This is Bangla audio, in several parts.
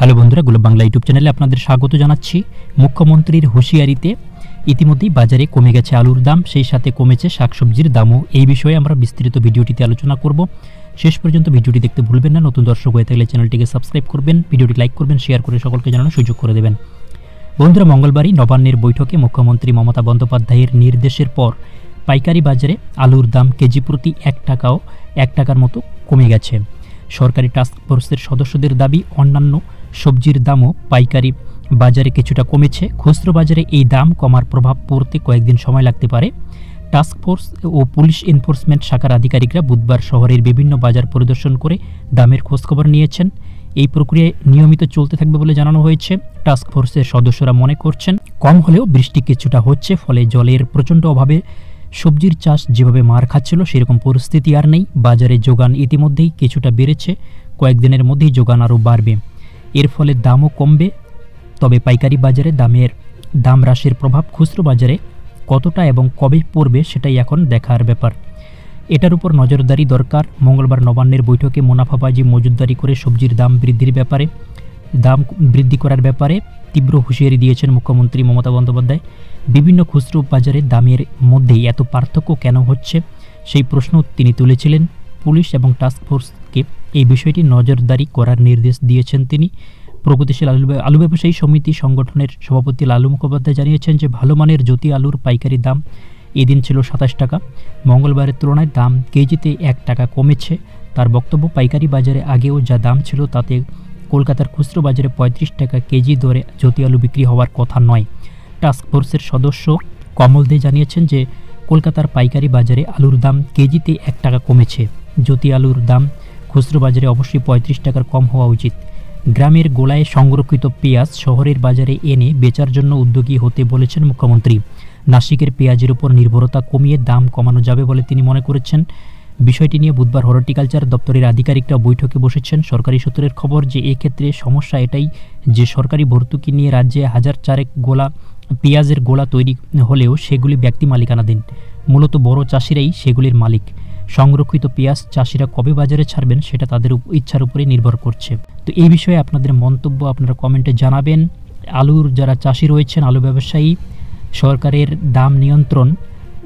হ্যালো বন্ধুরা, গ্লোব বাংলা ইউটিউব চ্যানেলে আপনাদের স্বাগত জানাচ্ছি। মুখ্যমন্ত্রীর হুঁশিয়ারিতে ইতিমধ্যেই বাজারে কমে গেছে আলুর দাম, সেই সাথে কমেছে শাকসবজির দামও। এই বিষয়ে আমরা বিস্তারিত ভিডিওটিতে আলোচনা করব। শেষ পর্যন্ত ভিডিওটি দেখতে ভুলবেন না। নতুন দর্শক হয়ে থাকলে চ্যানেলটিকে সাবস্ক্রাইব করবেন, ভিডিওটি লাইক করবেন, শেয়ার করে সকলকে জানানোর সুযোগ করে দেবেন। বন্ধুরা, মঙ্গলবারই নবান্নের বৈঠকে মুখ্যমন্ত্রী মমতা বন্দ্যোপাধ্যায়ের নির্দেশের পর পাইকারি বাজারে আলুর দাম কেজি প্রতি 1 টাকার মতো কমে গেছে। সরকারি টাস্ক ফোর্সের সদস্যদের দাবি, অন্যান্য সবজির দামও পাইকারি বাজারে কিছুটা কমেছে। খুচরো বাজারে এই দাম কমার প্রভাব পড়তে কয়েকদিন সময় লাগতে পারে। টাস্ক ফোর্স ও পুলিশ এনফোর্সমেন্ট শাখার আধিকারিকরা বুধবার শহরের বিভিন্ন বাজার পরিদর্শন করে দামের খোঁজখবর নিয়েছেন। এই প্রক্রিয়া নিয়মিত চলতে থাকবে বলে জানানো হয়েছে। টাস্ক ফোর্সের সদস্যরা মনে করছেন, কম হলেও বৃষ্টি কিছুটা হচ্ছে, ফলে জলের প্রচণ্ড অভাবে সবজির চাষ যেভাবে মার খাচ্ছিল সেরকম পরিস্থিতি আর নেই। বাজারে যোগান ইতিমধ্যেই কিছুটা বেড়েছে, কয়েকদিনের মধ্যেই যোগান আরও বাড়বে। এর ফলে দামও কমবে। তবে পাইকারি বাজারে দাম হ্রাসের প্রভাব খুচরো বাজারে কতটা এবং কবে পড়বে সেটাই এখন দেখার ব্যাপার। এটার উপর নজরদারি দরকার। মঙ্গলবার নবান্নের বৈঠকে মুনাফাবাজি মজুতদারি করে সবজির দাম বৃদ্ধি করার ব্যাপারে তীব্র হুঁশিয়ারি দিয়েছেন মুখ্যমন্ত্রী মমতা বন্দ্যোপাধ্যায়। বিভিন্ন খুচরো বাজারে দামের মধ্যেই এত পার্থক্য কেন হচ্ছে সেই প্রশ্ন তিনি তুলেছিলেন। পুলিশ এবং টাস্ক ফোর্সকে এই বিষয়টি নজরদারি করার নির্দেশ দিয়েছেন তিনি। প্রগতিশীল আলু ব্যবসায়ী সমিতি সংগঠনের সভাপতি লালু মুখোপাধ্যায় জানিয়েছেন যে ভালো মানের জ্যোতি আলুর পাইকারি দাম এদিন ছিল 27 টাকা। মঙ্গলবারের তুলনায় দাম কেজিতে 1 টাকা কমেছে। তার বক্তব্য, পাইকারি বাজারে আগেও যা দাম ছিল তাতে কলকাতার খুচরো বাজারে 35 টাকা কেজি দরে জ্যোতি আলু বিক্রি হওয়ার কথা নয়। টাস্ক ফোর্সের সদস্য কমল দে জানিয়েছেন যে কলকাতার পাইকারি বাজারে আলুর দাম কেজিতে 1 টাকা কমেছে। জ্যোতি আলুর দাম খুচরো বাজারে অবশ্যই 35 টাকার কম হওয়া উচিত। গ্রামের গোলায় সংরক্ষিত পেঁয়াজ শহরের বাজারে এনে বেচার জন্য উদ্যোগী হতে বলেছেন মুখ্যমন্ত্রী। নাসিকের পেঁয়াজের উপর নির্ভরতা কমিয়ে দাম কমানো যাবে বলে তিনি মনে করেছেন। বিষয়টি নিয়ে বুধবার হর্টিকালচার দপ্তরের আধিকারিকরা বৈঠকে বসেছেন। সরকারি সূত্রের খবর যে এক্ষেত্রে সমস্যা এটাই যে সরকারি ভর্তুকি নিয়ে রাজ্যে 1004 পেঁয়াজের গোলা তৈরি হলেও সেগুলি ব্যক্তি মালিকানাধীন। মূলত বড় চাষিরাই সেগুলির মালিক। সংরক্ষিত পেঁয়াজ চাষিরা কবে বাজারে ছাড়বেন সেটা তাদের ইচ্ছার উপরে নির্ভর করছে। তো এই বিষয়ে আপনাদের মন্তব্য আপনারা কমেন্টে জানাবেন। আলুর যারা চাষি রয়েছেন, আলু ব্যবসায়ী, সরকারের দাম নিয়ন্ত্রণ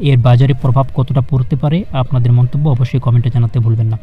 এর বাজারে প্রভাব কতটা পড়তে পারে, আপনাদের মন্তব্য অবশ্যই কমেন্টে জানাতে ভুলবেন না।